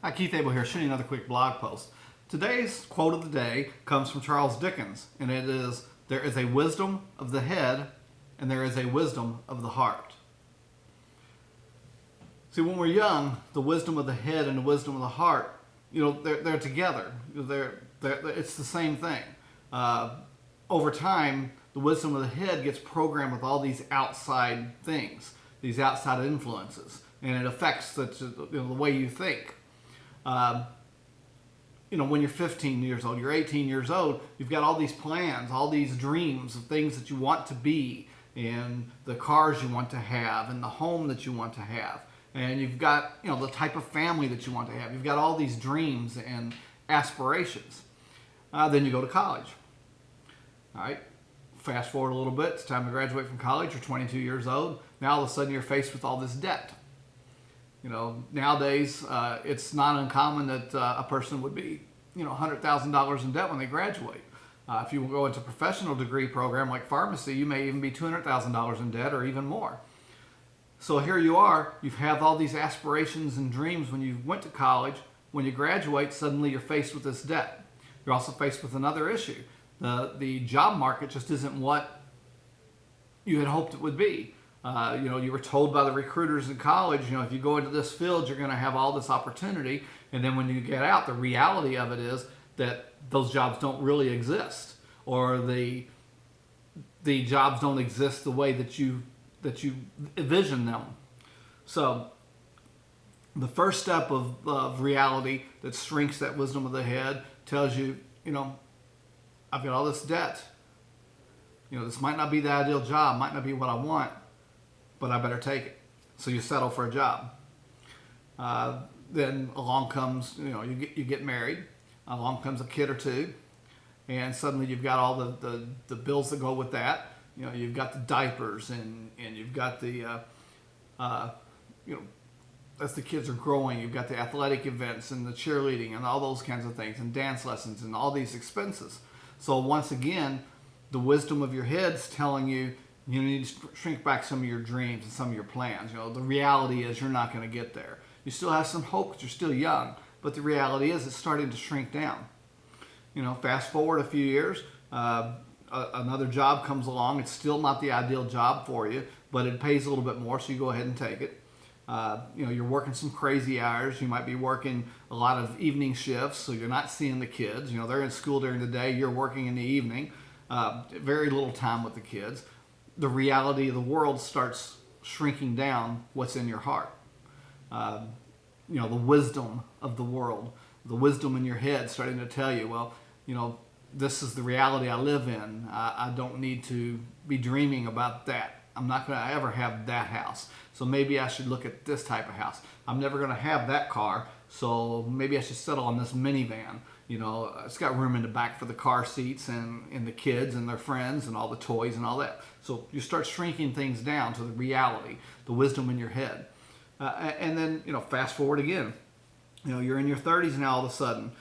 Hi, Keith Abel here, shooting another quick blog post. Today's quote of the day comes from Charles Dickens, and it is, "There is a wisdom of the head, and there is a wisdom of the heart." See, when we're young, the wisdom of the head and the wisdom of the heart, they're together. It's the same thing. Over time, the wisdom of the head gets programmed with all these outside things, these outside influences, and it affects the way you think. When you're 15 years old, you're 18 years old, you've got all these plans, all these dreams of things that you want to be, and the cars you want to have, and the home that you want to have. And you've got, the type of family that you want to have. You've got all these dreams and aspirations. Then you go to college. All right. Fast forward a little bit. It's time to graduate from college. You're 22 years old. Now all of a sudden you're faced with all this debt. Nowadays it's not uncommon that a person would be, $100,000 in debt when they graduate. If you go into a professional degree program like pharmacy, you may even be $200,000 in debt or even more. So here you are, you have all these aspirations and dreams when you went to college. When you graduate, suddenly you're faced with this debt. You're also faced with another issue. The job market just isn't what you had hoped it would be. You were told by the recruiters in college, if you go into this field, you're going to have all this opportunity. And then when you get out, the reality of it is that those jobs don't really exist, or the jobs don't exist the way that you envision them. So the first step of reality that shrinks that wisdom of the head tells you, I've got all this debt. This might not be the ideal job, might not be what I want, but I better take it. So you settle for a job. Then along comes, you get married. Along comes a kid or two, and suddenly you've got all the bills that go with that. You've got the diapers, and you've got as the kids are growing, you've got the athletic events and the cheerleading and all those kinds of things, and dance lessons and all these expenses. So once again, the wisdom of your head's telling you, you need to shrink back some of your dreams and some of your plans. The reality is you're not going to get there. You still have some hope because you're still young, but the reality is it's starting to shrink down. Fast forward a few years, another job comes along. It's still not the ideal job for you, but it pays a little bit more, so you go ahead and take it. You're working some crazy hours. You might be working a lot of evening shifts, so you're not seeing the kids. They're in school during the day. You're working in the evening. Very little time with the kids. The reality of the world starts shrinking down what's in your heart. The wisdom of the world, the wisdom in your head starting to tell you, well, this is the reality I live in. I don't need to be dreaming about that. I'm not going to ever have that house. So maybe I should look at this type of house. I'm never going to have that car. So maybe I should settle on this minivan. It's got room in the back for the car seats and the kids and their friends and all the toys and all that. So you start shrinking things down to the reality, the wisdom in your head. And then, fast forward again. You're in your 30s now all of a sudden.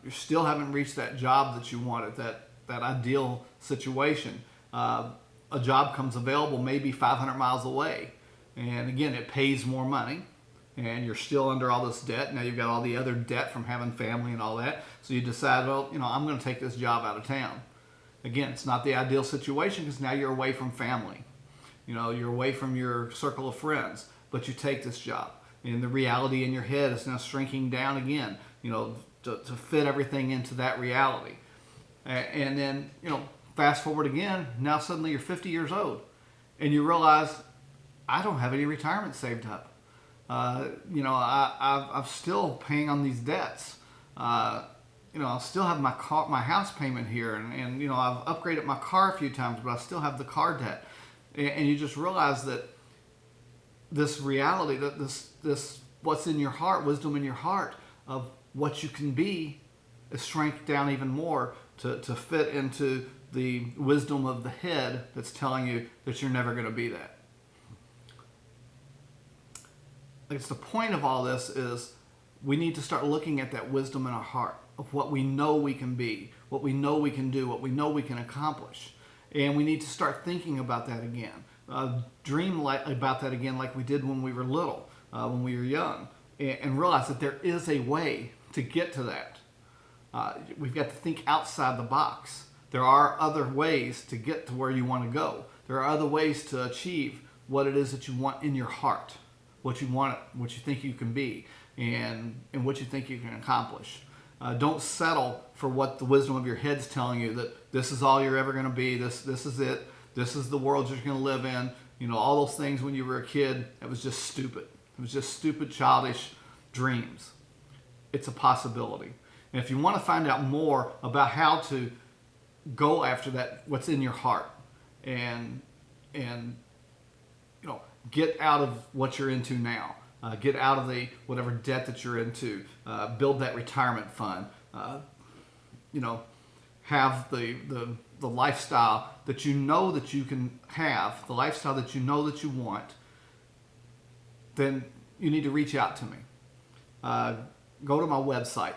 You still haven't reached that job that you wanted, that ideal situation. A job comes available maybe 500 miles away. And again, it pays more money. And you're still under all this debt. Now you've got all the other debt from having family and all that. So you decide, well, I'm going to take this job out of town. Again, it's not the ideal situation because now you're away from family. You're away from your circle of friends. But you take this job. And the reality in your head is now shrinking down again, to fit everything into that reality. And then, fast forward again, now suddenly you're 50 years old. And you realize, I don't have any retirement saved up. I'm still paying on these debts. I still have my house payment here, and I've upgraded my car a few times, but I still have the car debt. And you just realize that this reality, that this what's in your heart, wisdom in your heart of what you can be, is shrank down even more to fit into the wisdom of the head that's telling you that you're never going to be that. It's the point of all this is we need to start looking at that wisdom in our heart of what we know we can be, what we know we can do, what we know we can accomplish. And we need to start thinking about that again. Dream about that again like we did when we were little, when we were young. and realize that there is a way to get to that. We've got to think outside the box. There are other ways to get to where you want to go. There are other ways to achieve what it is that you want in your heart, what you want, what you think you can be, and what you think you can accomplish. Don't settle for what the wisdom of your head's telling you, that this is all you're ever going to be. This is it. This is the world you're going to live in. You know, all those things when you were a kid, it was just stupid. It was just stupid, childish dreams. It's a possibility. And if you want to find out more about how to go after that, what's in your heart, and you know, get out of what you're into now. Get out of the whatever debt that you're into. Build that retirement fund. You know, have the lifestyle that you know that you can have, the lifestyle that you know that you want. Then you need to reach out to me. Go to my website,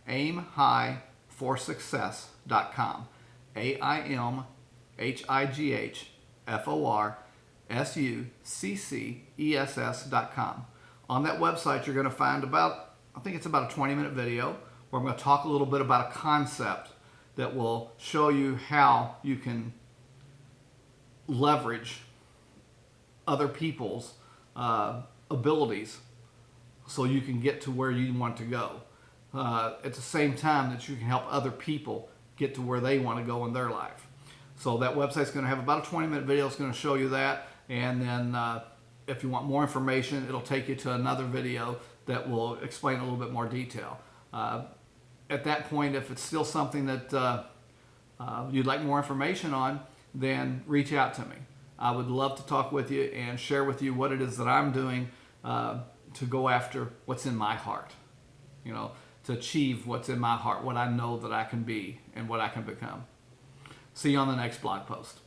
aimhighforsuccess.com. aimhighforsuccess.com. On that website, you're going to find about a 20-minute video where I'm going to talk a little bit about a concept that will show you how you can leverage other people's abilities so you can get to where you want to go. At the same time that you can help other people get to where they want to go in their life. So that website's going to have about a 20-minute video. It's going to show you that. And then if you want more information, it'll take you to another video that will explain a little bit more detail. At that point, if it's still something that you'd like more information on, then reach out to me. I would love to talk with you and share with you what it is that I'm doing to go after what's in my heart. You know, to achieve what's in my heart, what I know that I can be and what I can become. See you on the next blog post.